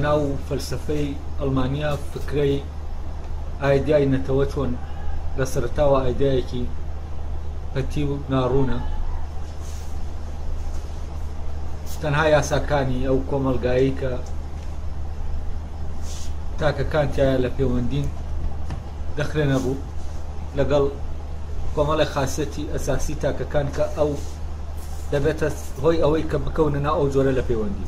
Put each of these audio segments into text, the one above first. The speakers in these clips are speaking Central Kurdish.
ناو فەلسفەی ئەڵمانیا فکرەی ئایدیای نەتەوە چۆن لە سەرەتاوە ئایدایەکی پەتی و ناڕوونە، تەنها یاساکانی ئەو کۆمەلگایی کە تاکەکانتیایە لە پەیوەندین دەخرێنە بوو لەگەڵ کۆمەڵی خاسەتی ئەساسی تاکەکان کە ئەو دەبێتە هۆی ئەوەی کە بکەونە ناو ئەو جۆرە لە پەیوەندی.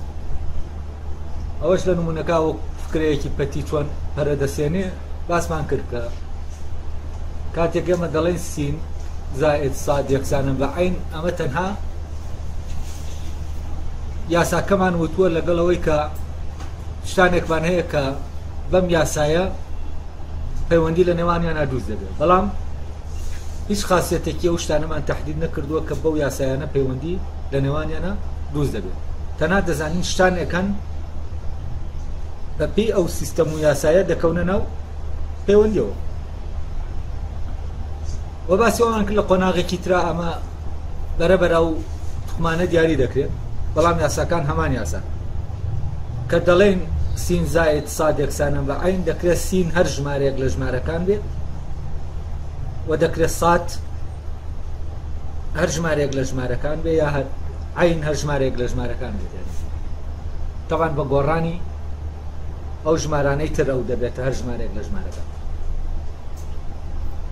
ئەوەش لە نمونەکە وەک فکرەیەکی پەتی چۆن پەرەدەسێنێ باسمان کرد کە کاتێک ئێمە دەڵێن سین زائد ساد یەکسانە بە عین، ئەمە تەنها یاساکەمان وتووە لەگەڵەوەی کە شتانێکمان هەیە کە بەم یاسایە پەیوەندی لە نێوانیانە دروست دەبێت، بەڵام هیچ خاصیتێکی ئەو شتانەمان تەحدید نەکردووە کە بەو یاسایانە پەیوەندی لە نێوانیانە دروست دەبێت. تەنها دەزانین شتانێکن بە پێی ئەو سیستەم و یاسایە دەکەونە ناو پەیوەندیەوە. وە باسی ئەومان کرد لە قۆناغێکی ترا ئەمە بەرەبەر ئەو توخمانە دیاری دەکرێت، بەڵام یاساکان هەمان یاسان کە دەڵێن سین زائد ساد یەکسانە بە عین، دەکرێت سین هەر ژمارەیەک لە ژمارەکان بێت و دەکرێت سات هەر ژمارەیەک لە ژمارەکان بێ، یا عین هەر ژمارەیەک لە ژمارەکان بێت. تەوان بە گۆڕانی ئەو ژمارانەی تر ئەو دەبێتە هەر ژمارەیەک لە ژمارەکان.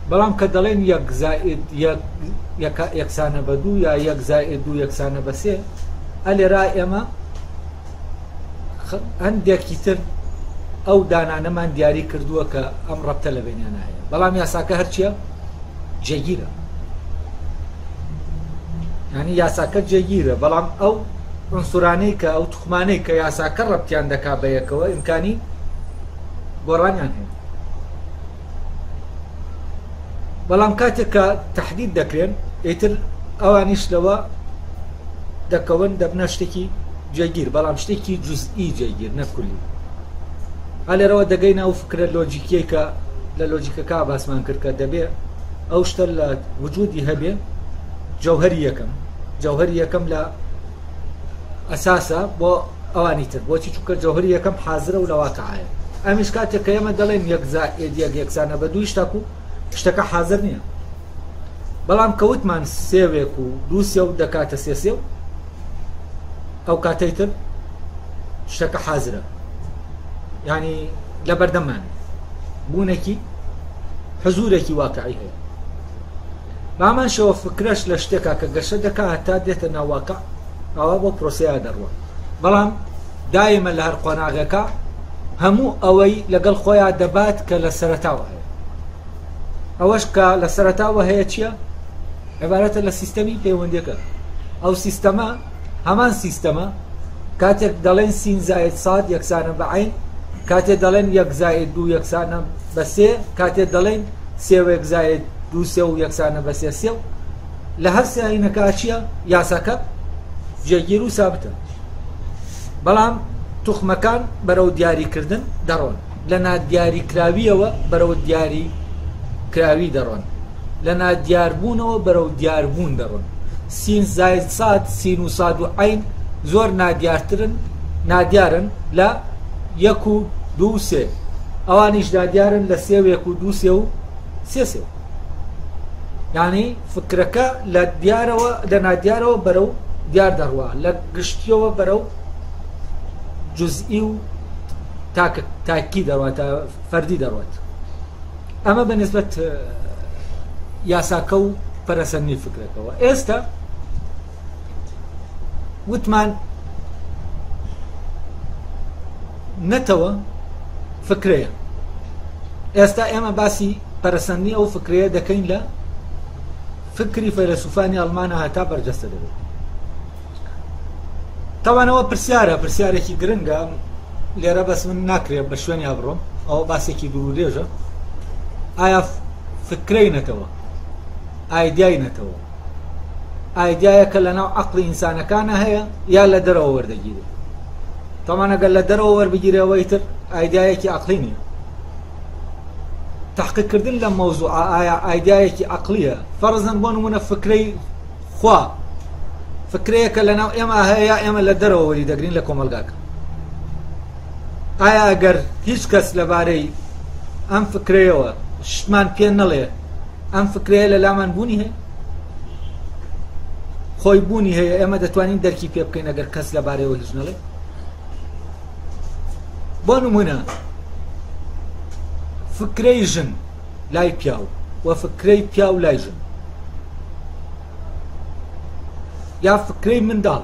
بەڵام کە دەڵێن یەک زائد یەکسانە بە دوو یا یەک زائد دوو یەکسانە بە سێ، ئەلێرا ئێمە هەندێکی تر ئەو دانانەمان دیاری کردووە کە ئەم ڕەبتە لە بینیانە هەیە، بەڵام یاساکە هەرچیە جێگیرە، یعنی یاساکە جێگیرە، بەڵام ئەو عنسورانەی کە ئەو توخمانەی کە یاساکە ڕەبتیان دەکا بە یەکەوە ئیمکانی گۆڕانیان هەیە. بەڵام کاتێک کە تەحدید دەکرێن ئیتر ئەوانیش لەوە دەکەون دەبنە شتێکی جێگیر، بەڵام شتێکی جوزئی جێگیر نەکولی. هەلێرەوە دەگەینە ئەو فکرە لۆجیکیەی کە لە لۆجیکەکە باسمان کرد کە دەبێ ئەو شتە لە وجودی هەبێ جەوهەری یەکەم، جەوهەری یەکەم لە ئەساسە بۆ ئەوانی تر، بۆچی چونکە جەوهەری یەکەم حازرە و لە واقعایە. ئەمیش کاتێک کە ئێمە دەڵێن یەک زائد یەک یەکسانە بە دوو شتاکو شتەکە حازر نییە، بەڵام کەوتمان سێوێک و دوو سێ و دەکاتە سێ سێ و ئەو کاتەی تر شتەکە حازرە، یعنی لە بەردەمان بوونێکی حزورێکی واقعی هەیە. بامان شەوە فکرەش لە شتێکا کە گەشە دەکا هەتا دێتە ناواقع، ئەوە بۆ پرۆسەیە دەڕوە، بەڵام دایمە لە هەر قۆناغەکە هەموو ئەوەی لەگەڵ خۆیان دەبات کە لە سەرەتاوە هەیە. ئەوەش کە لە سەرەتاوە هەیە چییە؟ عیبارەتە لە سیستەمی پەیوەندیەکە. ئەو سیستەمە هەمان سیستەمە کاتێک دەڵێن سین زائد ساد یەکسانە بە عین، کاتێک دەڵێن یەک زائد دوو یەکسانە بە سێ، کاتێک دەڵێن سێوێک زائد دوو سێ و یەکسانە بە سێ سێ و لە هەر سێ عینەکە چییە؟ یاساکە جێگیر و سابتە، بەڵام توخمەکان بەرەو دیاریکردن دەڕۆن، لە نادیاریکراویەوە بەرەو دیاریکراوی دەڕۆن، لە نادیاربوونەوە بەرەو دیاربوون دەڕۆن. سین زائد ساد، سین و ساد و عین زۆر نادیارن لە یەک و دوو و سێ، ئەوانیش نادیارن لە سێ و یەک و دوو سێ و سێ سێ. یعنی فکرەکە لە دیارەوە لە نادیارەوە بەرەو دیار دەڕوا، لە گشتیەوە بەرەو جزئی و تاکی دەڕوات، تا فەردی دەڕوات. ئەمە بەنسبەت یاساکە و پەرەسەندنی فکرەکەەوە. ئێستا وتمان نەتەوە فکرەیە، ئێستا ئێمە باسی پەرەسەندنی ئەو فکرەیە دەکەین لە فکری فەیلسوفانی ئەڵمانە هەتا بەرجەستە دەبێت. تاوانەوە پرسیارێکی گرنگە، لێرە بەس من ناکرێت بە شوێنیا بڕۆم، ئەوە باسێکی دوور و درێژە. ئایا فکرەی نەتەوە، ئایدیای نەتەوە، ئایدیایەکە لە ناو عەقڵی ئینسانەکانە هەیە یا لە دەرەوە وەردەگیرێت؟ تاوان ئەگەر لە دەرەوە وەربگیرەوەی تر ئایدیایەکی عەقڵی نییە. تحقیقکردن لە مەوزوعە ئایا ئایدیایەکی عەقلیە؟ فەرزەن بۆ نمونە فکرەی خوا، فکرەیەکە لە ناو ئێمە هەیە، ئێمە لە دەرەوە وەری دەگرین لە کۆمەلگاکە. ئایا ئەگەر هیچ کەس لەبارەی ئەم فکرەیەوە شتمان پێ نەڵێ ئەم فکرەیە لە لامان بوونی هەیە خۆی بوونی هەیە ئێمە دەتوانین دەرکی پێ بکەین ئەگەر کەس لەبارەیەوە هیچ نەڵێ بۆ نمونە فکرەی ژن لای پیاو و فکرەی پیاو لای ژن یا فکرەی منداڵ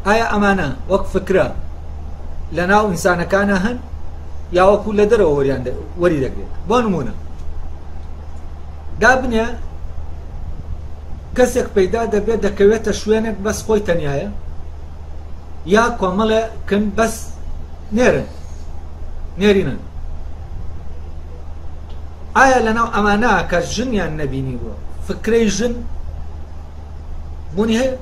ئایا ئەمانە وەک فکرە لە ناو ئینسانەکانە هەن یا وەکو لە دەرەوە وەری دەگرێت بۆ نمونە دابنێ کەسێک پەیدا دەبێت دەکەوێتە شوێنێک بەس خۆی تەنیایە یا کۆمەڵێکن بەس نێرینن ئایا لەناو ئەمانە کە ژنیان نەبینی بووە فکرەی ژن بوونی هەیە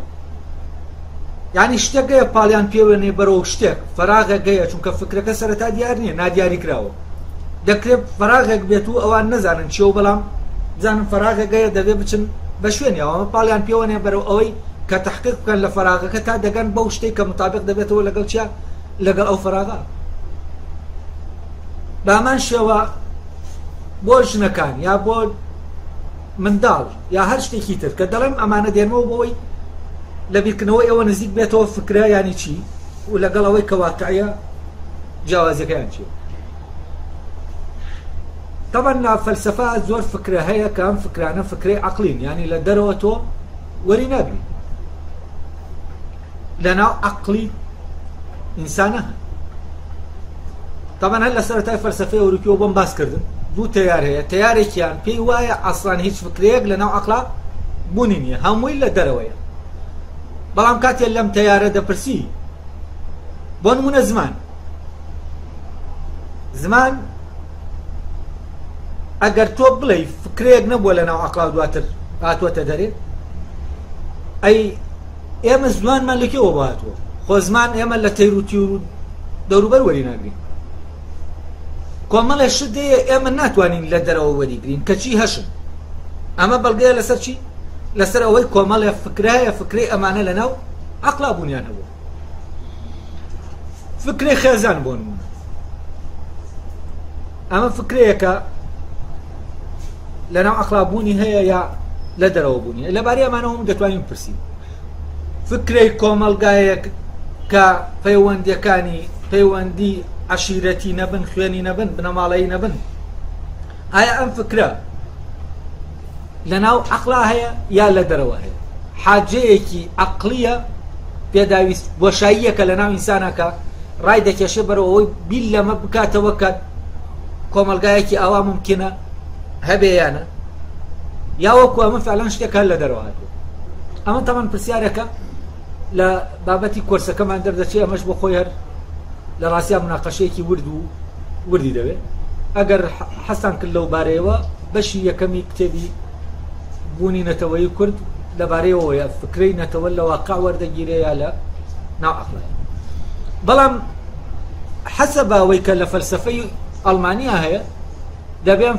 یعنی شتێک گەیە پاڵیان پێوێنێ بەرەوە شتێک فەراغێک گەیە چونکە فکرەکە سەرەتا دیار نییە نادیاری کراوە دەکرێت فەراغێک بێت و ئەوان نەزانن چیە و بەڵام زانم فەراغێک گەیە دەبێت بچن بە شوێنیەوە ئەمە پاڵیان پێوەنێ بەرەو ئەوەی کە تەحقیق بکەن لە فەراغەکە تا دەگەن بەو شتێک کە مطابق دەبێتەوە لەگەڵ چیا لەگەڵ ئەو فەراغا بامان شێوە بۆ ژنەکان یا بۆ منداڵ یا هەر شتێکی تر کە دەڵێم ئەمانە دێنەوە بۆەوەی لە بیرکردنەوەی ئەوە نزیک بێتەوە فکرە ینی چی و لەگەڵ ئەوەی کە واقعیە جیاوازیەکەیان چیە طبعا لە فەلسەفە زۆر فکرە هەیە کە ئەم فکرانە فکرەی عەقلین ینی لە دەرەوە تۆ وەری نابی لەناو عەقلی ئینسانە هەن طبعا هەر لە سەرەتای فەلسەفەی ئەوروپیەوە بۆم باس کردن دوو تەیار هەیە تەیارێکیان پێی وایە ئەسڵان هیچ فکرەیەک لەناو عەقڵا بوونی نییە هەمووی لە دەرەوەیە بەڵام کاتێ لەم تەیارە دەپرسی بۆ نمونە زمان ئەگەر تۆ بڵێ فکرەیەک نەبووە لەناو عەقڵا دواتر هاتووەتە دەرێ ئەی ئێمە زمانمان لەکێوە بۆ هاتووە خۆ زمان ئێمە لە تەیروتی و دەوروبەر وەری ناگرین کۆمەڵێ شت دەیە ئێمە ناتوانین لە دەرەوە وەریگرین کەچی هەشن ئەمە بەڵگەیە لەسەر چی لەسەر ئەوەی کۆمەڵێ فکرایە فکرەی ئەمانە لەناو عەقڵا بوونیان هەبووە فکرەی خێزان بۆ نمونە ئەمە فکرەیەکە لەناو عەقڵا بوونی هەیە یا لە دەرەوە بوونی لەبارەی ئەمانەوە هەموو دەتوانین بپرسین فکرەی کۆمەلگایەک کە پەیوەندیەکانی پەیوەندی عەشیرەتی نەبن خوێنی نەبن بنەماڵەیی نەبن ئایا ئەم فکرە لەناو عەقڵا هەیە یا لە دەرەوە هەیە حاجەیەکی عەقلیە پێداویست بۆشاییەکە لەناو ئینسانەکە ڕای دەکێشێ بەرەوە ئەوەی بیل لەمە بکاتەوە کە کۆمەلگایەکی ئاوا ممکنە هەبێیانە یا وەکو ئەمە فعلەن شتێکە لە دەرەوە هاتووە ئەمە تەمان پرسیارەکە لە بابەتی کۆرسەکەمان دەردەچێت ئەمەش بۆ خۆی هەر لە ڕاستیان مناقەشەیەکی وردی دەوێت ئەگەر حەسان کرد لەو بارەیەوە بەشی یەکەمی کتێبی بوونی نەتەوەی کورد لەبارەیەوەیە فکرەی نەتەوە لە واقع وەردەگیرێ یا لە ناو عەقڵە بەڵام حەسەب ئەوەی کە لە فەلسەفەی ئەڵمانیا هەیە دەبێن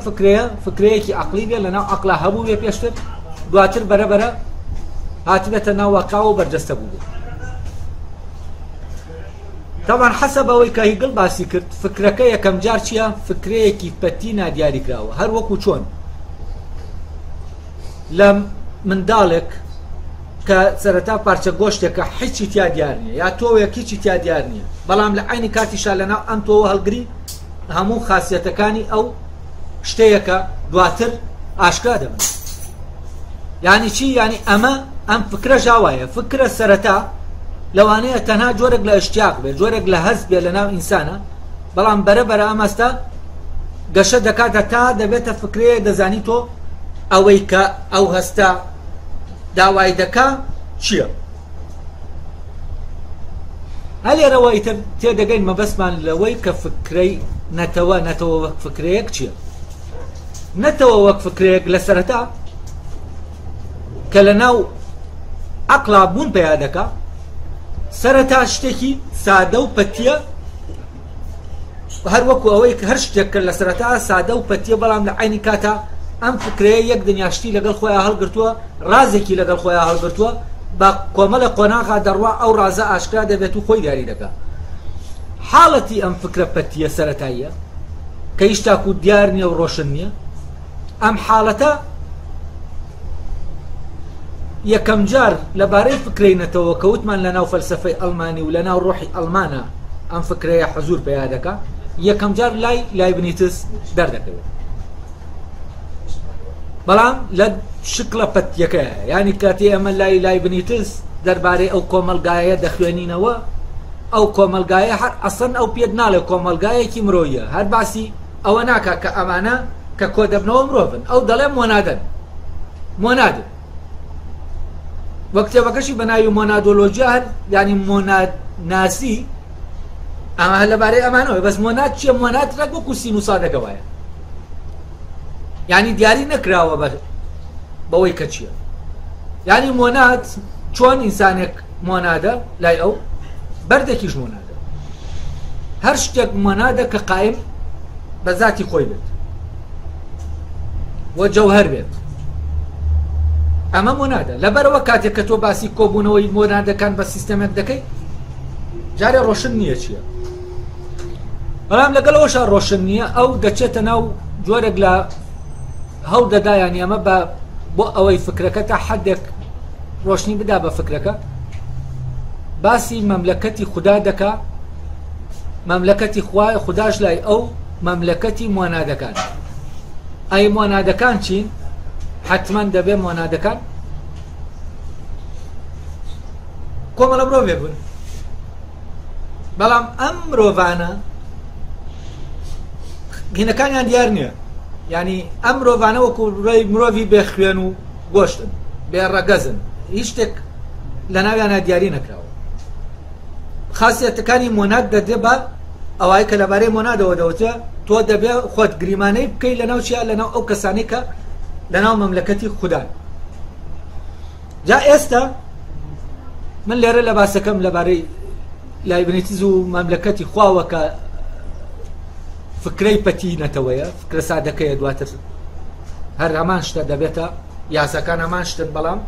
فکرەیەکی عەقلی بێ لەناو عەقڵا هەبوو بێ پێشتر دواتر بەرەبەرە هاتبێتە ناو واقع و بەرجەستە بوو طبعا حەسەب ئەوەی کە هیگڵ باسی کرد فکرەکە یەکەم جار چییە فکرەیەکی پەتی نادیاری کراوە هەر وەکو چۆن لە منداڵێک کە سەرەتا پارچە گۆشتێکە هیچی تیا دیار نییە یا تۆوێک هیچی تیا دیار نییە بەڵام لە عینی کاتیشا لەناو ئەم تۆوە هەڵگری هەموو خاسیەتەکانی ئەو شتەیەکە دواتر ئاشکرا دەبن یعنی چی یعنی ئەمە ئەم فکرە ژاوایە فکرە سەرەتا لەوانەیە تەنها جۆرێک لە ئشتیاق بێت جۆرێک لە هەست بێ لەناو ئینسانە بەڵام بەرەبەرە ئەم هەستە گەشە دەکاتە تا دەبێتە فکرەیە دەزانی تۆ ئەوەی کە ئەو هەستە داوای دەکا چییە هەلێرەوە ئیتر تێدەگەین مەبەستمان لەوەی کە فکرەی نەتەوە وەک فکرەیەک چییە نەتەوە وەک فکرەیەک لە سەرەتا کە لەناو عەقڵا بوون پەیا دەکا سەرەتا شتێکی سادە و پەتیە هەر وەکو ئەوەی هەر شتێک کرد لە سەرەتا سادە و پەتیە بەڵام لە عینی کاتا ئەم فکرەیە یەک دنیاشتی لەگەڵ خۆیان هەڵگرتووە ڕازێکی لەگەڵ خۆیان هەڵگرتووە بە کۆمەڵە قۆناغا دەڕوا ئەو ڕازە ئاشکرا دەبێت و خۆی دیاری دەکات حاڵەتی ئەم فکرە پەتیە سەرەتاییە کە هیچ تاکو دیار نییە و ڕۆشن نییە. ئەم حاڵەتە یەکەم جار لەبارەی فکرێنەتەوە کە وتمان لە ناو فەلسەفەی ئەڵمانی و لە ناو ڕۆحی ئەڵمانە ئەم فکرەیە حەزور پێیا دەکا، یەکەم جار لای لایبنیتس دەردەکەوێت. بەڵام لە شکلە پەتیەکەیە، ینی کاتی ئەمە لای لایبنیتس دەربارەی ئەو کۆمەلگایە دەخوێنینەوە، ئەو کۆمەلگایە هەر ئەسەن ئەو پێت ناڵێ کۆمەلگایەکی مرۆیە، هەر باسی ئەوە ناکات کە ئەمانە کە کۆ دەبنەوە مرۆڤن، ئەو دەڵێ مۆنادن مۆنادن. وە کتێبەکەشی بە ناوی مۆنادۆلۆجیا هەر ینی مۆنادناسی ئەمە لەبارەی ئەمانەوە. بەس مۆناد چییە؟ مۆناد ڕەگ وەکو سین و سادەکە وایە، ینی دیاری نەکراوە بەوەی کە چییە. ینی مۆناد چۆن ئینسانێک مۆنادە لای ئەو بەردێکیش مۆنادە، هەر شتێک مۆنادە کە قایم بە ذاتی خۆی بێت وە جەوهەر بێت، ئەمە مۆنادە. لەبەرەوە کاتێک کە تۆ باسی کۆبوونەوەی مۆنادەکان بە سیستەمێک دەکەی جارێ ڕۆشن نییە چییە. بەڵام لەگەڵەوەشە ڕۆشن نییە، ئەو دەچێتە ناو جۆرێک لە هەوڵ دەدایان ئەمە بۆ ئەوەی فکرەکە تا حەدێک ڕۆشنی بدا بە فکرەکە، باسی مەملەکەتی خوددا دەکا، مەملەکەتی خوای خودداش لای ئەو مەملەکەتی مۆنادەکان. ئەی مۆنادەکان چین؟ حتمما دەبێ مۆنادەکان کۆمەڵە مرۆڤێ بوون. بەڵام ئەم مرۆڤانە گینەکانیان دیار نییە، ینی ئەم مرۆڤانە وەکو ڕێی مرۆڤی بێخوێن و گۆشتن، بێڕەگەزن، هیچ شتێک لە ناویانە دیاری نەکراوە. خاصیەتەکانی مۆناد دەدێ بە ئەوەی کە لەبارەی مۆنادەوە دەوتە تۆ دەبێ خۆت گریمانەی بکەی لەناو چیا؟ لەناو ئەو کەسانی کە لەناو مەملەکەتی خوددان. جا ئێستا من لێرە لە باسەکەم لەبارەی لایبنیتز و مەملەکەتی خواوە کە فکرەی پەتینەتەوەیە، فکرە سادەکەیە، دواتر هەر هەمان شتە دەبێتە یاساکان هەمان شتن، بەڵام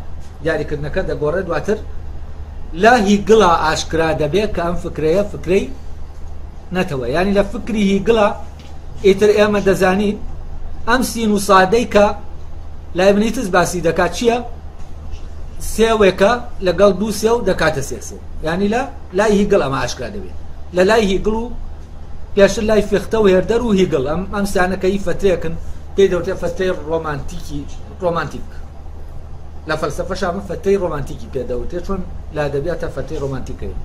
دیاریکردنەکە دەگۆڕێت دواتر لا هیگڵا ئاشکرا دەبێت کە ئەم فکرەیە فکرەی نەتەوە. ینی لە فکری هیگڵا ئیتر ئێمە دەزانین ئەم سین و سادەی کە لایبنیتس باسی دەکات چییە؟ سێوێکە لەگەڵ دوو سێ و دەکاتە سێسێ، ینی لە لای هیگڵ ئەمە ئاشکرا دەبێت. لە لای هیگڵ و پێشتر لای فێختە و هێردەر و هیگڵ ئەم سیانەکەی فترێکن، پێی دەوتێت فترەی ڕۆمانتیک. لە فەلسەفەش ئەمە فترەی ڕۆمانتیکی پێدەوتێت، چۆن لە ئەدەبیاتە فترەی ڕۆمانتیکەیە.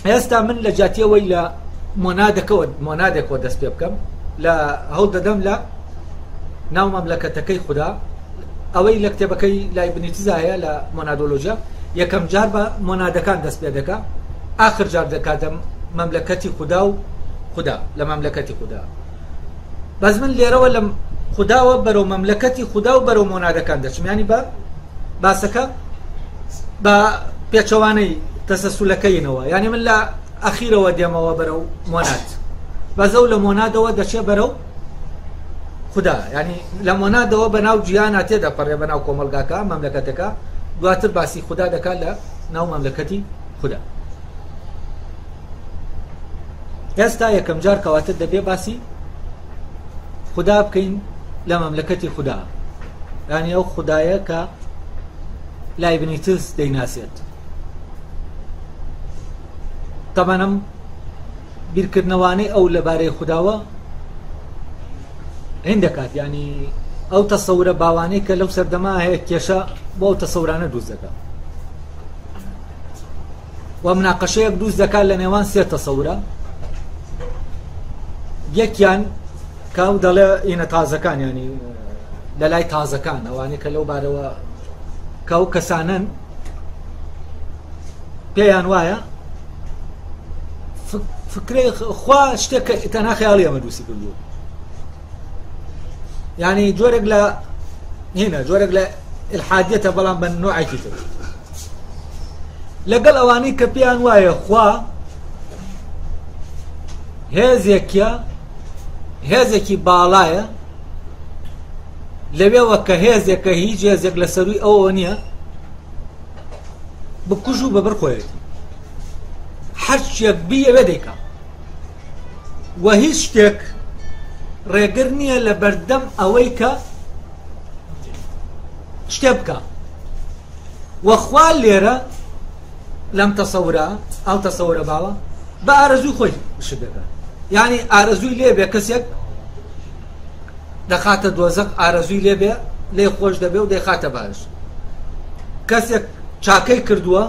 ئێستا من لە جاتیەوەی لە مۆنادێکەوە دەست پێ بکەم، لە هەوڵ دەدەم لە ناو مەملەکەتەکەی خوددا، ئەوەی لە کتێبەکەی لایبنیتز هەیە لە مۆنادۆلۆژیا، یەکەم جار بە مۆنادەکان دەست پێ دەکا، ئاخر جار دەکاتە مەملەکەتی خوددا و خوددا لە مەملەکەتی خوددا. بەس من لێرەوە لە خودداوە بەرەو مەملەکەتی خوددا و بەرەو مۆنادەکان دەچم، ینی بە باسەکە بە پێچەوانەی تەسەسولەکەینەوە، ینی من لە ئەخیرەوە دێمەوە بەرەو مۆناد، بەزەو لە مۆنادەوە دەچێ بەرەو خوددا، ینی لە مۆنادەوە بەناو جیانە تێدەپەڕێ بەناو کۆمەلگاکە مەملەکەتەکە، دواتر باسی خوددا دەکات لە ناو مەملەکەتی خوددا. ئێستا یەکەم جار کەواتر دەبێ باسی خوددا بکەین لە مەملەکەتی خوددا، ینی ئەو خوددایە کە لایبنیتس دەیناسێت. تەمەنم بیرکردنەوانەی ئەو لەبارەی خودداوە هین دەکات، ینی ئەو تەسەورە باوانەی کە لەو سەردەما هەیە کێشە بۆ ئەو تەسەورانە دروست دەکات، و مناقەشەیەک دروست دەکات لە نێوان سێ تەسەورە. یەکیان کاو دەڵێ ئینە تازەکان، ینی لە لای تازەکان، ئەوانەی کە لەو بارەوە کاو کەسانن پێیان وایە فکرەی خوا شتێک تەنها خەیاڵی ئەمە دروستی کردووە، ینی جۆرێک لە جۆرێک لە ئیلحادیەتە، بەڵام بە نوعێکی تر. لەگەڵ ئەوانەی کە پێیان وایە خوا هێزێکی باڵایە، لەوێوە کە هێزێکە هیچ هێزێک لە سەروی ئەوە نییە بکوژ و بەبەر خۆیەتی، هەر شتێک بیەوێ دەیکا و هیچ شتێک ڕێگر نییە لە بەردەم ئەوەی کە شتێ بکە وەخوا لێرە لەم تەسەورە ئەو تەسەورە باوە بە ئارەزووی خۆی شت دەکات یعنی ئارەزووی لێبێ کەسێک دەخاتە دۆزەق ئارەزووی لێبێ لێ خۆش دەبێ و دەیخاتە باش کەسێک چاکەی کردووە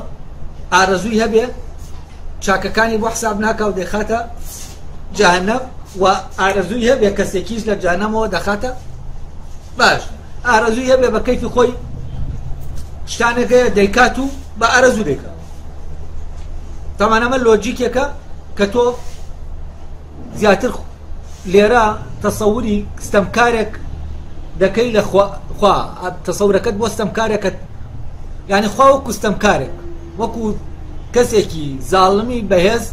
ئارەزووی هەبێ چاکەکانی بۆ حساب ناکە و دەیخاتە جەهەنەم و ئارەزووی هەبێ کەسێکیش لە جەهەنەمەوە دەخاتە باش ئارەزووی هەبێ بە کەیفی خۆی شتانەکەیە دەیکات و بە ئارەزوو دەیکات تەمانەمە لۆجیکێکە کە تۆ زیاتر لێرە تەسەوری ستەمکارێک دەکەی لە خوا تەسەورەکەت بۆ ستەمکارێکە یعنی خوا وەکو ستەمکارێک وەکو کەسێکی زاڵمی بەهێز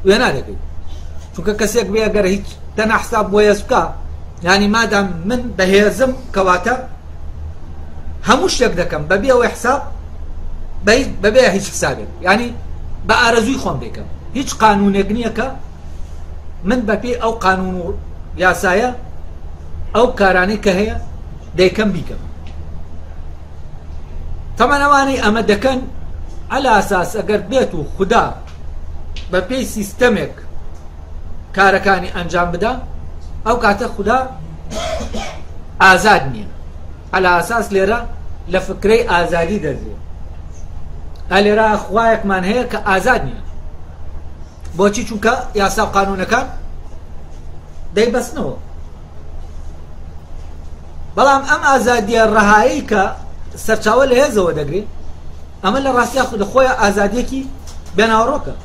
وێنا دەکەیت چونکە کەسێک بێ ئەگەر هیچ تەنە حساب بۆ هێز بکە یعنی مادام من بەهێزم کەواتە هەموو شتێک دەکەم بەبێ ئەوەی حساب بەبێ هیچ حسابێک یعنی بە ئارەزووی خۆم دەکەم هیچ قانونێک نییە کە من بەپێ ئەو قانون و یاسایە ئەو کارانەی کە هەیە دەیکەم بیکەم تەمەنەوانەی ئەمە دەکەن على ئاساس ئەگەر بێت و خوددا بە پێی سیستەمێک کارەکانی ئەنجام بدا ئەو کاتە خوددا ئازاد نییە على ئاساس لێرە لە فکرەی ئازادی دەردێت لێرە خوایەکمان هەیە کە ئازاد نییە بۆچی چونکە یاسا و قانونەکان دەیبەستنەوە بەڵام ئەم ئازادیە ڕەهایی کە سەرچاوە لە هێزەوە دەگرێت ئەمە لە ڕاستیا خۆیان ئازادیەکی بێناوەڕۆکە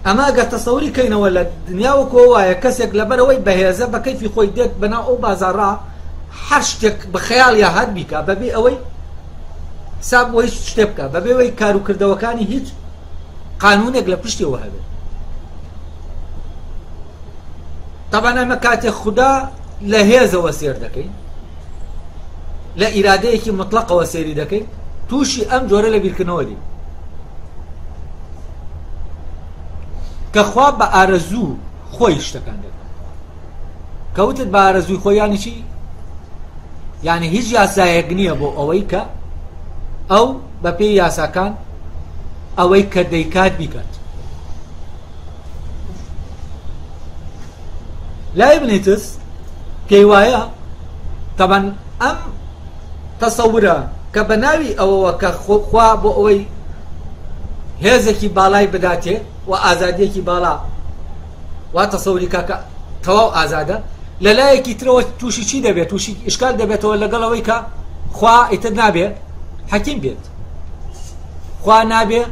ئەمە ئەگەر تەسەوری کەینەوە لە دنیاوەکۆ وایە کەسێک لەبەرەوەی بەهێزە بە کەیفی خۆی دێت بەناو ئەو بازاڕا هەر شتێک بە خەیاڵ یا هات بیکە بەبێ ئەوەی حساب بۆ هیچ شتێ بکە بەبێ ئەوەی کاروکردەوەکانی هیچ قانونێک لە پشتیەوە هەبێت طبعا ئەمە کاتێک خوددا لە هێزەوە سێر دەکەین لە ئیرادەیەکی مطلقەوە سێری دەکەین تووشی ئەم جۆرە لە بیرکردنەوە دی کە خوا بە ئارەزوو خۆی شتەکان دەکات کەوتت بە ئارەزووی خۆی یانی چی یعنی هیچ یاسایەک نییە بۆ ئەوەی کە ئەو بە پێی یاساکان ئەوەی کە دەیکات بیکات لای بنیتس پێی وایە تەبەن ئەم تەسەورە کە بە ناوی ئەوەوە کە خوا بۆ ئەوەی هێزێکی باڵای بداتێ و ئازادیەکی باڵا وا تەسەوری کاکە تەواو ئازادە لە لایەکی ترەوە تووشی چی دەبێت تووشی ئشکال دەبێتەوە لەگەڵەوەی کە خوا ئیتر نابێ حەکیم بێت خوا نابێ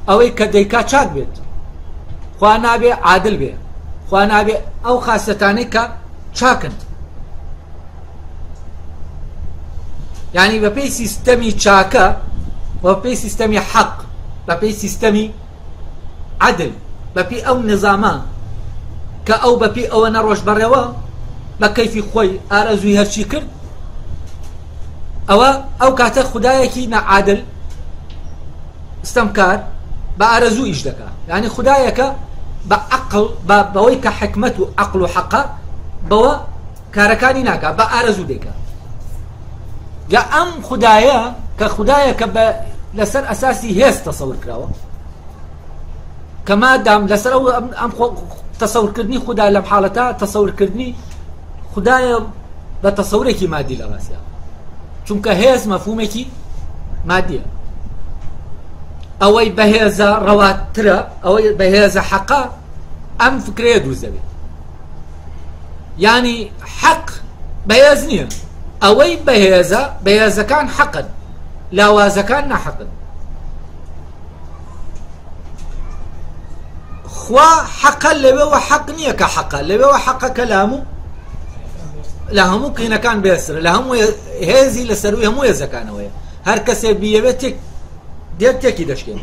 ئەوەی کە دەیکا چاک بێت خوا نابێ عادل بێ خوا نابێ ئەو خاستەتانەی کە چاکن یعنی بە پێی سیستەمی چاکە و بە پێی سیستەمی حەق بە پێی سیستەمی عدل بە پێی ئەو نظامە کە ئەو بە پێی ئەوە نەڕۆژ بەڕێوە بە کەیفی خۆی ئارەزووی هەرچی کرد ئەوە ئەو کاتە خودایەکی نەعادل ستەمکار بە ئارەزوو ئیش دەکات یعنی خودایەکە بە عەقڵ بەوەی کە حکمت و عەقڵ و حەقە بەوە کارەکانی ناکات بە ئارەزوو دەکات یا ئەم خودایە کە خودایەکە لەسەر ئەساسی هێز تەسەور کراوە کە مادام لەسەر ئەم تەسەورکردنی خوددا لەم حاڵەتە تەسەورکردنی خودایە بە تەسەورێکی مادی لە ڕاستیە چونکە هێز مەفهومێکی مادیە ئەوەی بەهێزە ڕەواترە ئەوەی بەهێزە حەقە ئەم فکرەیە دروست دەبێت یعنی حەق بەهێز نییە ئەوەی بەهێزە بەهێزەکان حەقن لاوازەکان نەحەقن خوا حەقە لەوێوە حەق نییە کە حەقە لەوێوە حەقەکە لە هەموو قینەکان بێسرە لە هەموو هێزی لەسەروی هەموو هێزەکانەوەیە هەر کەسێ بیەوێت دێت تێکی دەشکێن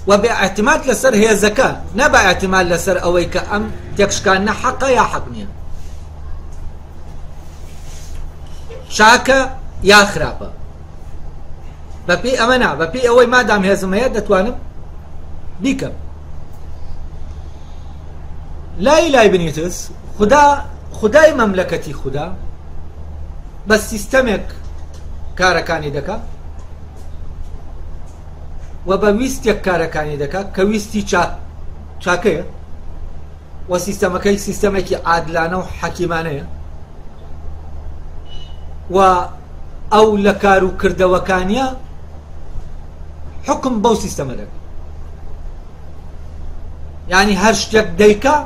و بێ ئاعتماد لەسەر هێزەکە نە بە ئاعتماد لەسەر ئەوەی کە ئەم تێکشکان نە حەقە یا حەق نییە چاکە یا خراپە بەپێی ئەمەنا بەپێی ئەوەی مادام هێزم هەیە دەتوانم بیکەم. لای بنیتس خدای مەملەکەتی خوددا بە سیستەمێک کارەکانی دەکا و بە ویستێک کارەکانی دەکات کە ویستی چاکەیە و سیستەمەکەی سیستەمێکی عادلانە و حەکیمانەیە و ئەو لە کار و کردەوەکانیە حکم بەو سیستەمە دەکات. یعنی هەر شتێک دەیکا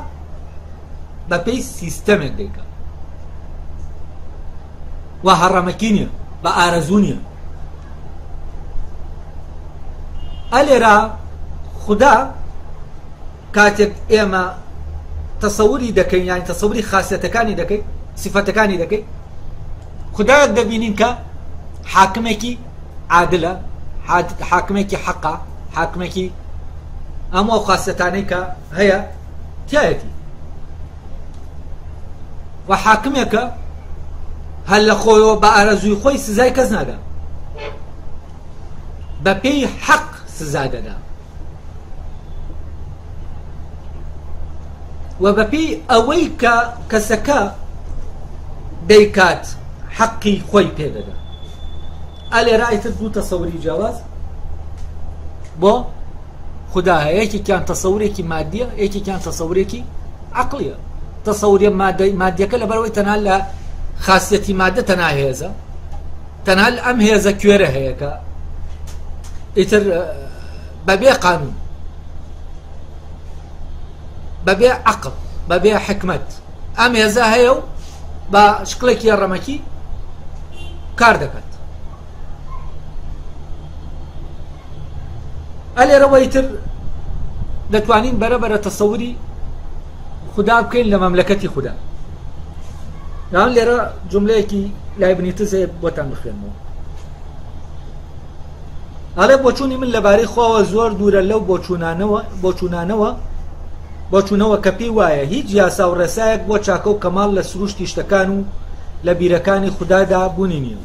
بەپێی سیستەمێک دەیکا و هەڕەمەکی نییە بە ئارەزوو نییە. ئەلێرا خوددا کاتێک ئێمە تەسەووری دەکەین یانی تەسەووری خاسیەتەکانی دەکەین سیفەتەکانی دەکەین خوددایەک دەبینین کە حاکمێکی عادلە حاکمێکی حەقا حاکمێکی ئەمە خاسیەتانەی کە هەیە تایەتی و حاکمێکە هەر لە خۆیەوە بە ئارەزووی خۆی سزای کەس نادا بە پێی حەق سزا دەدا و بەپێی ئەوەی کە کەسەکە دەیکات حەقی خۆی پێدەدا. ئەلێرا ئیتر دوو تەسەووری جیاواز بۆ خوددا هەیە، یەکێکیان تەسەوورێکی مادیە یەکێکیان تەسەوورێکی عەقلیە. تەسەووری مادیەکە لەبەرەوەی تەنها لە خاسیەتی مادە تەنها هێزە تەنها ئەم هێزە کوێرە هەیە کە ئیتر بەبێ قانون بەبێ عەقڵ بەبێ حکمت ئەم هێزە هەیە و بە شکڵێکی هەڕەمەکی کار دەکات. ئەلێرەوە ئیتر دەتوانین بەرەبەرە تەسەووری خوددا بکەین لە مەملەکەتی خوددا. یان لێرە جوملەیەکی لای بنیتز هەیە بۆتان بخوێنمەوە. ئەڵێ بۆچوونی من لەبارەی خۆوە زۆر دوورە لەو بۆچوونەوە کە پێی وایە هیچ یاسا و ڕێسایەک بۆ چاکە و کەماڵ لە سروشتی شتەکان و لە بیرەکانی خوددادا بوونی نییە.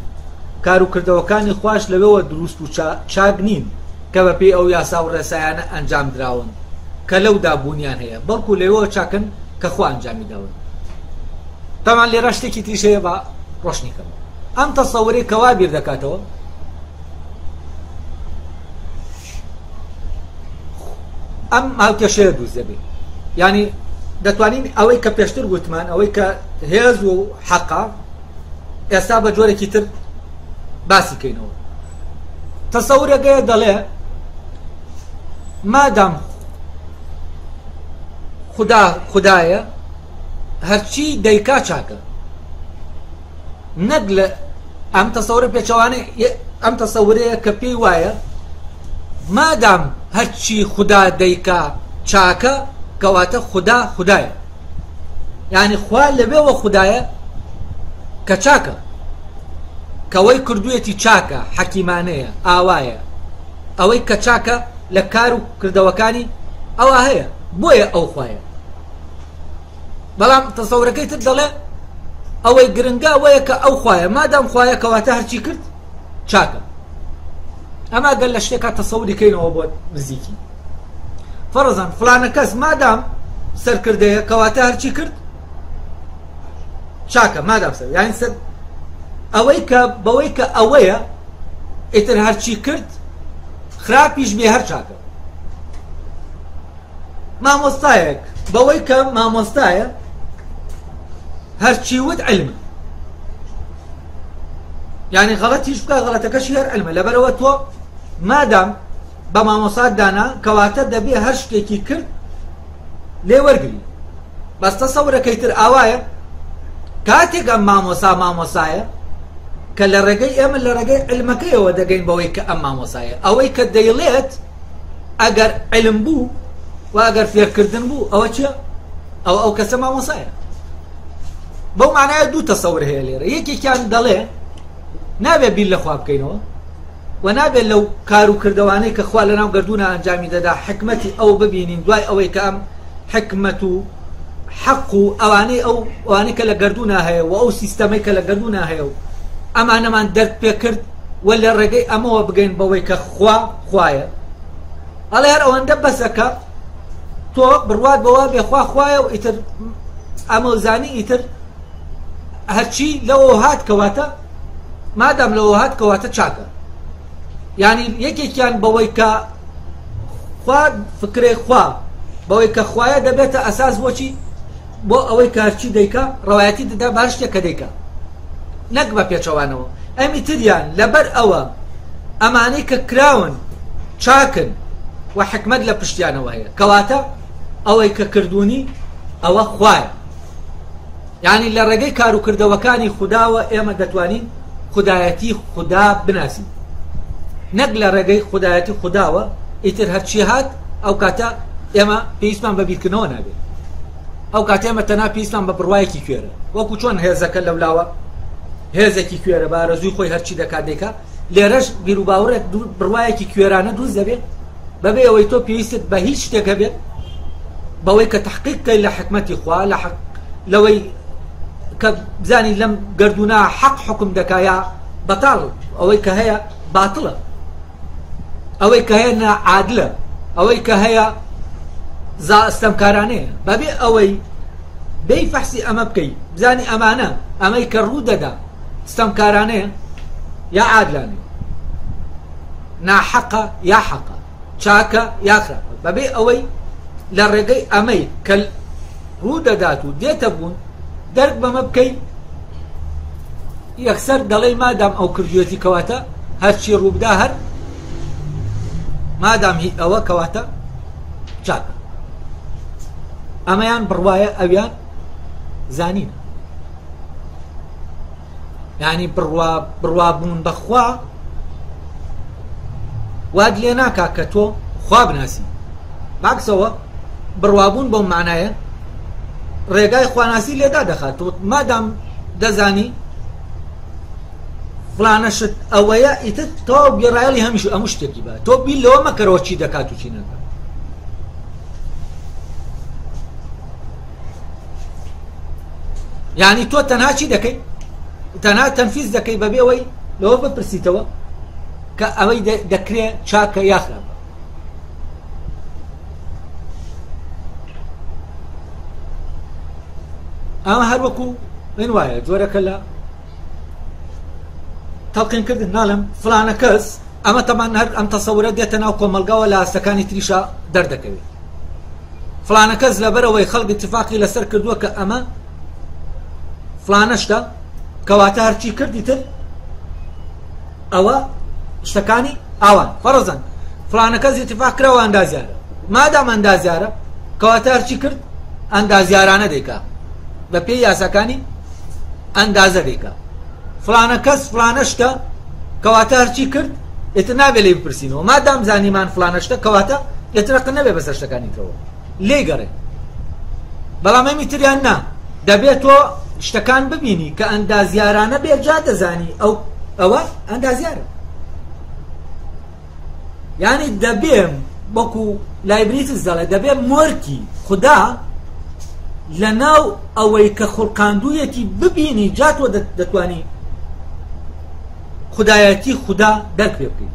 کار و کردەوەکانی خوش لەوێەوە دروست و چاک نین کە بەپێی ئەو یاسا و ڕێسایانە ئەنجام دراون کە لەودا بوونیان هەیە، بەڵکو لەوێەوە چاکن کە خوا ئەنجامی داون. تەمان لێرە شتێکی تریشەیە بە ڕۆشنیکەم. ئەم تەسەووری کەوا بیر دەکاتەوە ئەم هاوکێشەیە دروست دەبێت. یعنی دەتوانین ئەوەی کە پێشتر گوتمان ئەوەی کە هێز و حەقا ئێستا بە جۆرێکی تر باسی کەینەوە. تەسەورەکەیە دەڵێ مادام خوددایە هەرچی دەیکا چاکە، نەک لە ئەم تەسەورە پێچەوانەی ئەم تەسەورەیە کە پێی وایە مادام هەرچی خوددا دەیکا چاکە کەواتە خوددایە. یعنی خوا لەبێەوە خوددایە کە چاکە، کەوەی کردوویەتی چاکە حەکیمانەیە ئاوایە، ئەوەی کە چاکە لە کار و کردەوەکانی ئەوە هەیە بۆیە ئەو خوایە. بەڵام تەسەورەکەی تر دەڵێ ئەوەی گرنگە ئەوەیە کە ئەو خوایە مادام خوایە کەواتە هەرچی کرد چاکە. ئەمە گەل لە شتێکا تەسەوری کەینەوە بۆ نزیکی فەرزان فلانە کەس مادام سەرکردەیە کەواتە هەرچی کرد چاکە مادام سەر یانی سەر ئەوەی کە بەوەی کە ئەوەیە ئیتر هەرچی کرد خراپیش بێ هەر چاکە. مامۆستایەک بەوەی کە مامۆستایە هەرچی وت علمە، یعنی غەڵەتیش بکە غەڵەتەکەشی هەر علمە. لەبەرەوە تۆ مادام بە مامۆسات دانا کەواتە دەبێ هەر شتێکی کرد لێ وەرگری. بەس تەسەورەکەی تر ئاوایە کاتێک ئەم مامۆسایە کە لە ڕێگەی ئێمە لە ڕێگەی علمەکەیەوە دەگەین بەوەی کە ئەم مامۆسایە، ئەوەی کە دەیڵێت ئەگەر علم بوو و ئەگەر فێرکردن بوو ئەوە چیە؟ ئەو کەسە مامۆسایە. بەو معنایە دوو تەسەور هەیە لێرە. یەکێکیان دەڵێ نابێ بیر لە خوا بکەینەوە و نابێت لەو کار و کردەوانەی کە خوا لەناو گردوونە ئەنجامی دەدا حکمەتی ئەو ببینین دوای ئەوەی کە ئەم حکمەت و حەق و ئەوانەی کە لە گردوونە هەیە و ئەو سیستەمەی کە لە گردوونە هەیە و ئەمانەمان دەرک پێ کرد ولا ڕێگەی ئەمەوە بگەین بەوەی کە خوا خوایە ئەڵێ هەر ئەوەندە بەسەکە تۆ بڕوات بەوە بێ خوا خوایە و ئیتر ئەمە زانی ئیتر هەرچی لەوە هات کەواتە مادام لەوە هات کەواتە چاکە یعنی یەکێکیان بەوەی کە خوا فکرێ خوا بەوەی کە خوایە دەبێتە ئەساس بۆچی بۆ ئەوەی کە هەرچی دەیکا ڕەوایەتی دەدا باش شتێکە دەیکا نەک بە پێچەوانەوە ئەمی تریان لەبەر ئەوە ئەمانەی کە کراون چاکن و حکمت لە پشتیانەوە هەیە کەواتە ئەوەی کە کردوونی ئەوە خوایە یعنی لە ڕێگەی کاروکردەوەکانی خوداوە ئێمە دەتوانین خودایەتی خدا بناسین نەک لە ڕێگەی خودایەتی خوداوە ئیتر هەرچی هات ئەو کاتە ئێمە پێویستمان بە بیرکردنەوە نابێت ئەو کاتە ئێمە تەنها پێویستمان بە بڕوایەکی کوێرە وەکو چۆن هێزەکە لەولاوە هێزێکی کوێرە بە ئارەزووی خۆی هەرچی دەکات دەیکا لێرەش بیر و باوەڕێک بڕوایەکی کوێرانە دروست دەبێت بەبێ ئەوەی تۆ پێویستت بە هیچ شتێکە بێت بەوەی کە تحقیق کەی لە حکمەتی خوا لەوەی کە بزانی لەم گردوونە حەق حکم دەکایە بەتاڵ ئەوەی کە هەیە باتڵە ئەوەی کە هەیە نەعادلە ئەوەی کە هەیە ستەمکارانەیە بەبێ ئەوەی بەی فەحسی ئەمە بکەی بزانی ئەمانە ئەمەی کە ڕوو دەدا ستەمکارانەیە یا عادلانە ناحەقە یا حەقە چاکە یا خراپە بەبێ ئەوەی لە ڕێگەی ئەمەی کە ڕوو دەدات و دێتە بوون دەرک بەمە بکەی یەکسەر دەڵێ مادام ئەو کردوێتی کەواتە هەرچی ڕووبدا هەر مادام هی ئەوە کەواتە چاکە ئەمەیان بڕوایە ئەویان زانینە یعنی بڕوابوون بەخوا واد لێ ناکا کە تۆ خوا بناسی باکسەوە بڕوابوون بەو معنایە ڕێگای خواناسی لێدا دەخات تۆ مادام دەزانی فلانەشت ئەوەیە ئیتر تۆ گێڕایەڵی هەمیش ئەموو شتێکی بە تۆ بیل لەوە مەکەرەوە چی دەکات و چی نەکات یعنی تۆ تەنها چی دەکەی تەنها تەنفیز دەکەی بەبێ ئەوەی لەوە بپرسیتەوە کە ئەوەی دەکرێت چاکە یا خراپە ئەمە هەر وەکو من وایە جۆرەکە لە تەڵقینکردن ناڵم فلانە کەس ئەمە تەمان هەر ئەم تەسەورە دێتە ناو کۆمەلگاوە لە ئاستەکانی تریشە دەردەکەوێت فلانە کەس لەبەرەوەی خەڵک اتفاقی لەسەر کردووە کە ئەمە فلانە شتە کەواتە هەرچی کردی تر ئەوە شتەکانی ئاوان فەرەزەن فلانە کەس اتفاق کراوە ئەندازیارە مادام ئەندازیارە کەواتە هەرچی کرد ئەندازیارانە دەیکا بە پێی یاساکانی ئەندازە دەیکا فلانە کەس فلانە شتە کەواتە هەرچی کرد ئێتر نابێت لێ بپرسینەوە مادام زانیمان فلانە شتە کەواتە ئێترەکە نەبێ بەسەر شتەکانی ترەوە لێ گەڕێ بەڵام ئەمی تریان نا دەبێت تۆ شتەکان ببینی کە ئەندازیارانە بێجا دەزانی ئەوە ئەندازیارە یعنی دەبێم وەکو لایبریتس دەڵێ دەبێ مۆرکی خدا لە ناو ئەوەی کە خوڵقاندوویەتی ببینی جا تۆ دەتوانی خودایەتی خدا دەرک پێ بکەیت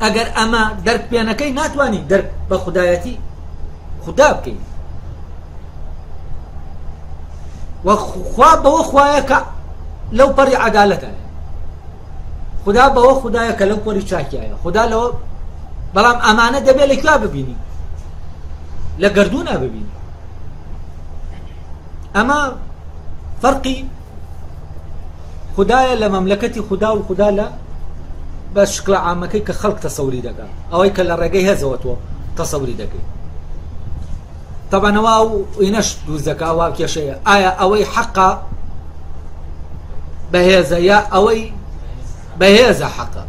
ئەگەر ئەمە دەرک پێ نەکەی ناتوانی دەرک بە خودایەتی خدا بکەیت وخوا بەوە خوایە کە لەو پەڕی عەدالەتایە خدا بەوە خودایە کە لەو پەڕی چاکیایە خدا لەوە بەڵام ئەمانە دەبێت لەکوێ ببینی لە گەردوونە ببینی ئەمە فەرقی خدایە لە مەملەکەتی خدا و خدا لە بە شکڵە عامەکەی کە خەڵک تەسەوری دەکات ئەوەی کە لە ڕێگەی هێزەوە تۆ تەسەوری دەکەیت تەبەنەوە و ئینەش دووز دەکا وا کێشەیە ئایا ئەوەی حەقا بەهێزە یا ئەوەی بەهێزە حەقا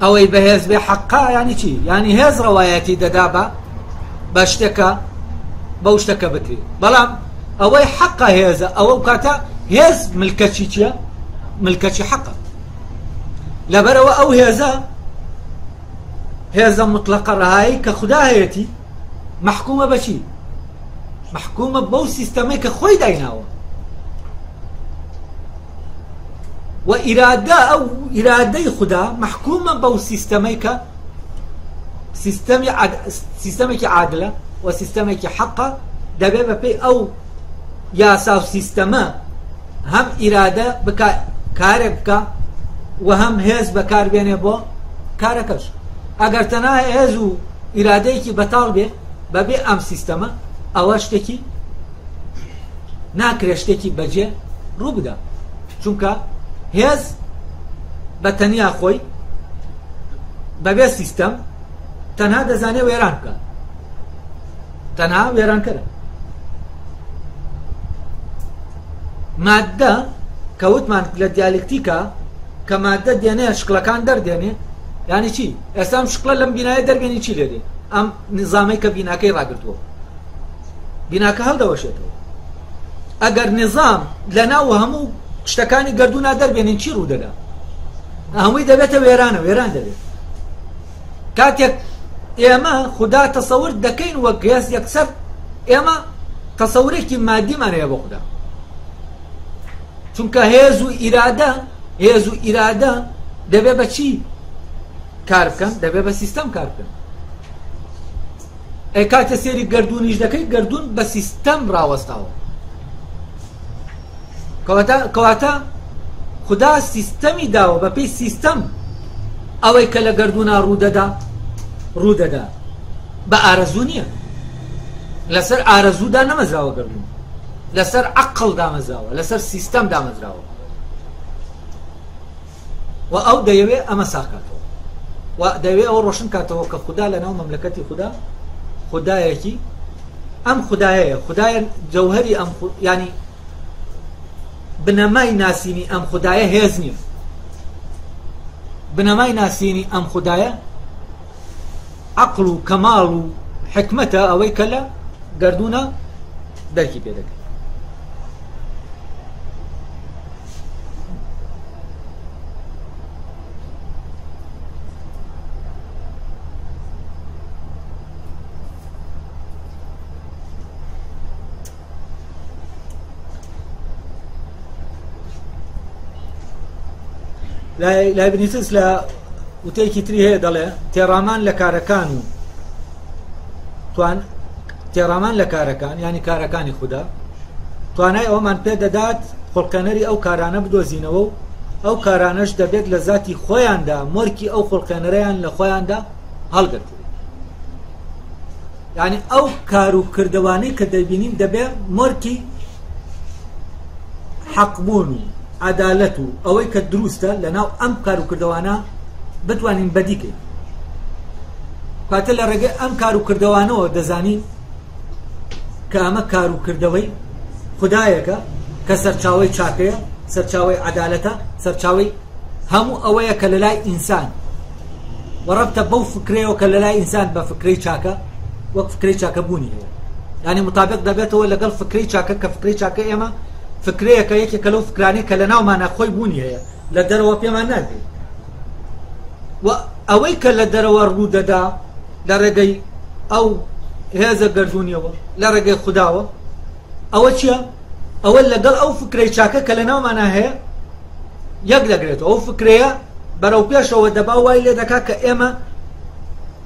ئەوەی بەهێز بێ حەقا ینی چی ینی هێز ڕەوایەتی دەدا بە شتێکە بەو شتەکە بکرێت بەڵام ئەوەی حەقا هێزە ئەوە کاتە هێز ملکەچی چییە ملکەچی حەقا لەبەرەوە ئەو هێزە مطلقە ڕەهایی کە خدا هەیەتی محکومە بەچی محکومە بەو سیستەمەی کە خۆی دایناوە وإرادة أو إرادة خدا محكومة بو سيستميك سيستميك عادلة وسيستميك حقة دبيبا بي أو ياساو سيستما هم إرادة بكا كاربكا وهم هز بكار بيني بو كاركش اگر تنها هزو إرادة كي بطالبه ببي أم سيستما أواشتكي ناكرشتكي بجي روبدا چونکە هێز بە تەنیا خۆی بەبێ سیستەم تەنها دەزانێت وێران بکە تەنها وێرانکەرە مادە کە وتمان لە دیالکتیکە کە مادە دێنێ شکڵەکان دەردێنێ یعنی چی ئێستا ئەم شکڵە لەم بینایە دەربێنی چی لێدێ ئەم نظامەی کە بیناکەی ڕاگرتووە بیناکە هەڵدەوەشێتەوە ئەگەر نظام لەناو هەموو شتەکانی گەردوونا دەربێنین چی ڕوودەدا هەمووی دەبێتە وێرانە وێران دەبێت کاتێک ئێمە خوددا تەسەور دەکەین وەک گەس یەکسەر ئێمە تەسەورێکی مادیمان هەیە بۆ خوددا چونکە هێز و ئیرادە دەبێت بە چی کار بکەن دەبێت بە سیستەم کار بکەن ئەی کاتە سێری گەردوونیش دەکەی گەردوون بە سیستەم ڕاوەستاوە کەواتە خوددا سیستەمی داوە بە پێی سیستەم ئەوەی کە لە گەردوونا ڕوودەدا بە ئارەزوو نییە لەسەر ئارەزوودا نەمەزراوە گەردوون لەسەر عەقڵ دامەزراوە لەسەر سیستەم دامەزراوە و ئەو دەیەوێت ئەمە ساکاتەوە و دەیەوێت ئەوە ڕۆشن کاتەوە کە خوددا لەناو مەملەکەتی خوددا خوددایەکی ئەم خوددایەیە خوددایە جەوهەری ئەم ینی بنەمای ناسینی ئەم خوددایە هێز نییە بنەمای ناسینی ئەم خوددایە عەقڵ و کەماڵ و حکمەتە ئەوەی کە لە گەردوونە دەرکی پێ دەکەن لای بنیتس لە وتەیەکی تری هەیە دەڵێ تێڕامان لە کارەکان و تێڕامان لە کارەکان ینی کارەکانی خوددا توانای ئەومان پێدەدات خۆڵقێنەری ئەو کارانە بدۆزینەوە و ئەو کارانەش دەبێت لە ذاتی خۆیاندا مۆرکی ئەو خۆڵقێنەرەیان لە خۆیاندا هەڵگرتوێت ینی ئەو کار و کردەوانەی کە دەبینین دەبێت مۆرکی حەقبوون و عدالەت و ئەوەی کە دروستە لەناو ئەم کار و کردەوانە بتوانین بەدیکەین کاتە لە ڕێگەی ئەم کار و کردەوانەوە دەزانین کە ئەمە کار و کردەوەی خوددایەکە کە سەرچاوەی چاکەیە سەرچاوەی عدالەتە سەرچاوەی هەموو ئەوەیە کە لە لای ئینسان وەڕەبتە بەو فکرەیەوە کە لە لای ئینسان بە فکرەی چاکە وەک فکرەی چاکە بوونی هەیە ینی مطابق دەبێتەوە لەگەڵ فکرەی چاکە کە فکرەی چاکە ئێمە فکرەیەکە یەکێکە لەو فکرانەی کە لە ناومانە خۆی بوونی هەیە لە دەرەوە پێمان نادێت و ئەوەی کە لە دەرەوە ڕوودەدا لە ڕێگەی ئەو هێزە گەردوونیەوە لە ڕێگەی خودداوە ئەوە چییە؟ ئەوە لەگەڵ ئەو فکرەی چاکە کە لە ناومانە هەیە یەک دەگرێتەوە ئەو فکرەیە بەرەو پێشەوە دەبا وای لێ دەکات کە ئێمە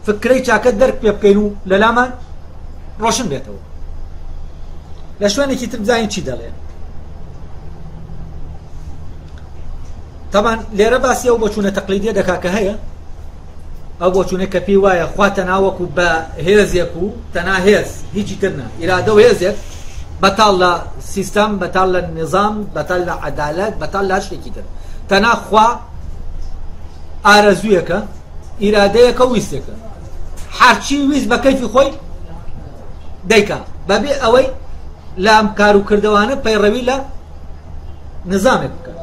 فکرەی چاکە دەرک پێ بکەین و لە لامان ڕۆشن بێتەوە لە شوێنێکی تر بزانین چی دەڵێ طبعا لێرە باسی ئەو بۆچوونە تەقلیدیە دەکا کە هەیە ئەو بۆچوونە کە پێی وایە خوا تەنها وەکو بە هێزێک و تەنها هێز هیچی تر نا ئیرادە و هێزێک بەتاڵ لە سیستەم بەتاڵ لە نظام بەتاڵ لە عەدالەت بەتاڵ لە شتێکی تر تەنها خوا ئارەزوویەکە ئیرادەیەکە ویستێکە هەرچی ویست بە کەیفی خۆی دەیکا بەبێ ئەوەی لە ئەم کار و کردەوانە پەیڕەوی لە نظامێک بکات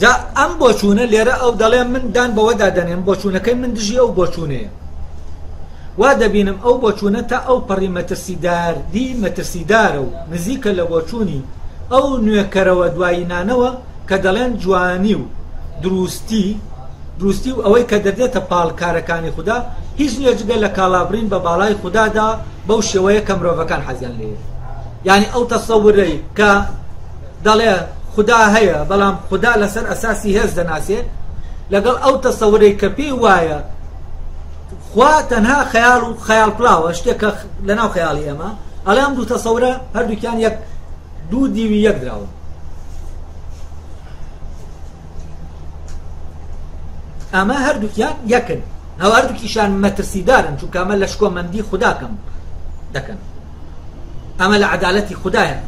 جا ئەم بۆچوونە لێرە ئەو دەڵێ من دان بەوەدا دەنێم بۆچوونەکەی من دژی ئەو بۆچوونەیە وا دەبینم ئەو بۆچوونە تا ئەو پەڕی مەترسیدارە و نزیکە لە بۆچوونی ئەو نوێکەرەوە دوایینانەوە کە دەڵێن جوانی و دروستی و ئەوەی کە دەدێتە پاڵ کارەکانی خوددا هیچ نوێجگە لە کاڵابرین بە باڵای خوددادا بەو شێوەیە کە مرۆڤەکان حەزیان لێیە یعنی ئەو تەسەورەی کە دەڵێ خدا هەیە بەڵام خدا لەسەر ئەساسی هێز دەناسێ لەگەڵ ئەو تەسەورەی کە پێی وایە خوا تەنها خەیاڵ و خەیاڵ پلاوە شتێکە لەناو خەیاڵی ئێمە ئەڵێ ئەم دوو تەسەورە هەردووکیان یەک دوو دیوی یەک دراون ئەمە هەردووکیان یەکن ئەو هەردووکیشان مەترسیدارن چونکە ئەمە لە شکۆمەندی خوداکەم دەکەن ئەمە لە عەدالەتی خودایە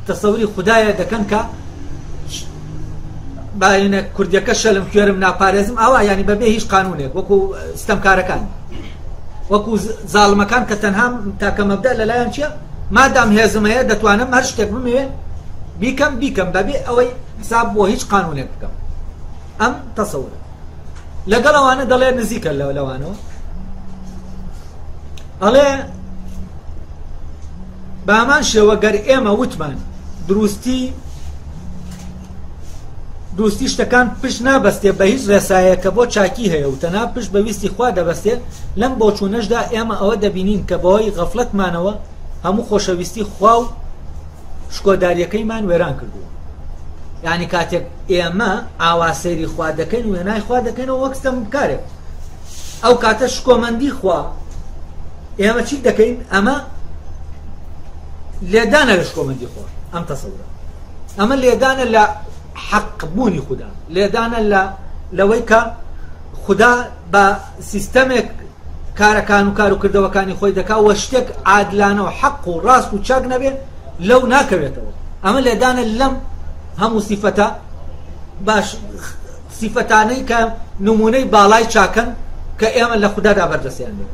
تەسەوری خودایە دەکەن کە باینە کوردیەکە شەلم خوێرم ناپارێزم ئاوا ینی بەبێ هیچ قانونێک وەکو ستەمکارەکان وەکو زاڵمەکان کە تەنها تاکە مەبدە لەلایەن چییە مادام هێزم هەیە دەتوانم هەر شتێک بمێ بیکەم بەبێ ئەوەی حساب بۆ هیچ قانونێک بکەم ئەم تەسەورە لەگەڵ ئەوانە دەڵێ نزیکە لەوانەوە ئەڵێ بە هەمان شێوە گەر ئێمە وتمان دروستی شتەکان پشت نابەستێ بە هیچ ڕێسایەکە بۆ چاکی هەیە و تەنها پشت بە ویستی خوا دەبەستێ لەم بۆچوونەشدا ئێمە ئەوە دەبینین کە بەوەی غەفڵەتمانەوە هەموو خۆشەویستی خوا و شکۆداریەکەیمان وێران کردووە یعنی کاتێک ئێمە ئاواسەیری خوا دەکەین و وێنای خوا دەکەینەوە وەک ستەمکارێک ئەو کاتە شکۆمەندی خوا ئێمە چی دەکەین ئەمە لێدانە لە شکۆمەندی خوا ئەم تەسەورە ئەمە لێدانە لە حەقبوونی خوددا لێدانە لەوەی کە خوددا بە سیستەمێک کارەکان و کاروکردەوەکانی خۆی دەکا وە شتێک عادلانە و حەق و ڕاست و چاک نەبێت لەو ناکەوێتەوە ئەمە لێدانە لەم هەموو سیفەتە باش سیفەتانەی کە نمونەی باڵای چاکەن کە ئێمە لە خوددادا بەردەستیان بێت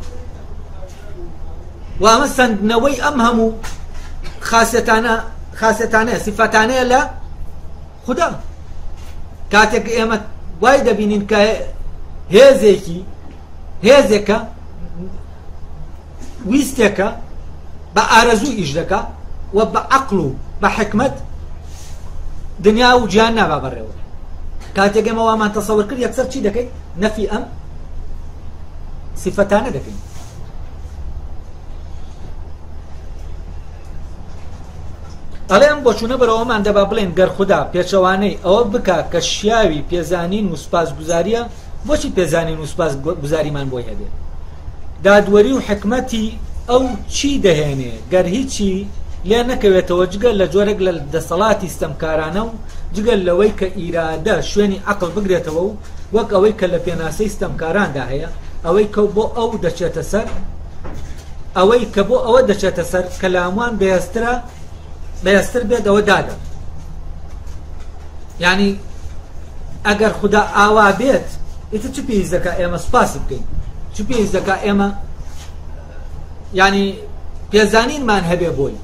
و ئەمە سەندنەوەی ئەم هەموو خاسیەتانەیە سیفەتانەیە لە خوددا کاتێک ئێمە وای دەبینین کە هێزێکە ویستێکە بە ئارەزوو ئیش دەکا و بە عەقڵ و بە حکمت دنیا و گیان نابا بەڕێوە کاتێک ئێمە وامان تەسەور کرد یەکسەر چی دەکەین نەفی ئەم سیفەتانە دەکەین ئەڵێ ئەم بۆچوونە بەرەوەمان دەبا بڵێن گەر خوددا پێچەوانەی ئەوە بکە کە شیاوی پێزانین و سوپاسگوزاریە بۆچی پێزانین و سوپاسگوزاریمان بۆی هەبێت دادوەری و حکمەتی ئەو چی دەهێنێ گەر هیچی لێ نەکەوێتەوە جگەل لە جۆرێک لە دەسەڵاتی ستەمکارانە و جگەل لەوەی کە ئیرادە شوێنی عەقڵ بگرێتەوە و وەک ئەوەی کە لە پێناسەی ستەمکاراندا هەیە ئەوەی کە بۆ ئەو دەچێتە سەر ئەوەی کە بۆ ئەوە دەچێتە سەر کە لە هەمووان بەهێزتر بێت ئەوە دادا یعنی ئەگەر خوددا ئاوا بێت ئیتر چ پێویست دەکا ئێمە سوپاسی بکەین چ پێویست دەکا ئێمە ینی پێزانینمان هەبێ بۆی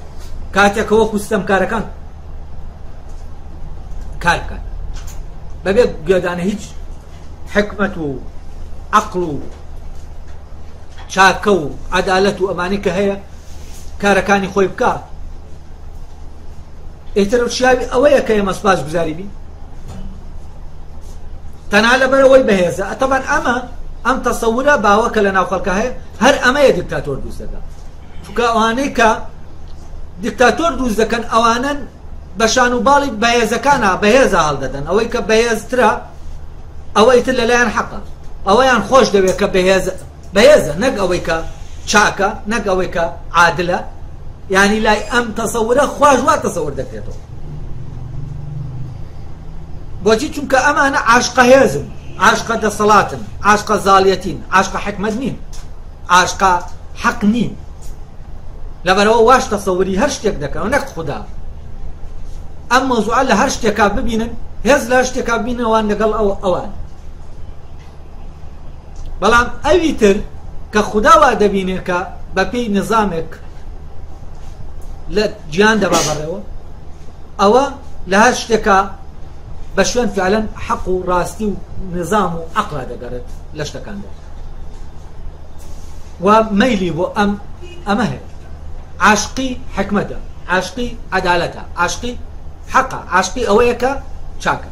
کاتێکەوە ستەمکارەکان کار بکەن بەبێ گوێدانە هیچ حکمت و عەقڵ و چاکە و عەدالەت و ئەمانەی کە هەیە کارەکانی خۆی بکە ئیتر شیاوی ئەوەیە کە ئێمە سوپاسگوزاری بین تەنها لەبەرەوەی بەهێزە تەبەن ئەم تەسەورە باوە کە لە ناو خەڵکە هەیە هەر ئەمەیە دیکتاتۆر دروست دەکات چونکە ئەوانەی کە دیکتاتۆر دروست دەکەن ئەوانن بەشان و باڵی بەهێزەکانە بەهێزە هەڵدەدەن ئەوەی کە بەهێزترە ئەوەی تر لەلایەن حەقە ئەوەیان خۆش دەوێت کە بەهێزە نەک ئەوەی کە چاکە نەک ئەوەی کە عادلە یعنی لای ئەم تەسەورە خواش وا تەسەور دەکرێتەوە بۆچی چونکە ئەمانە عاشقە هێزن عاشقە دەسەڵاتن عاشقە زاڵیەتین عاشقە حکمت نین عاشقە حەق نین لەبەرەوە واش تەسەوری هەر شتێک دەکەن نەک خوددا ئەم مەوزوعە لە هەر شتێکا ببینن هێز لە هەر شتێکا ببینەوەوان لەگەڵ ئەوان بەڵام ئەوی تر کە خوددا وا دەبینێت کە بەپێی نظامێک لە گیان دەبا بەڕێوە ئەوە لە هەر شتێکا بە شوێن فعلەن حەق و ڕاستی و نظام و عەقڵا دەگەڕێت لە شتەکاندا و مەیلی بۆ ئەمە هەیە عاشقی حکمەتە عاشقی عەدالەتە عاشقی حەقە عاشقی ئەوەیە کە چاکە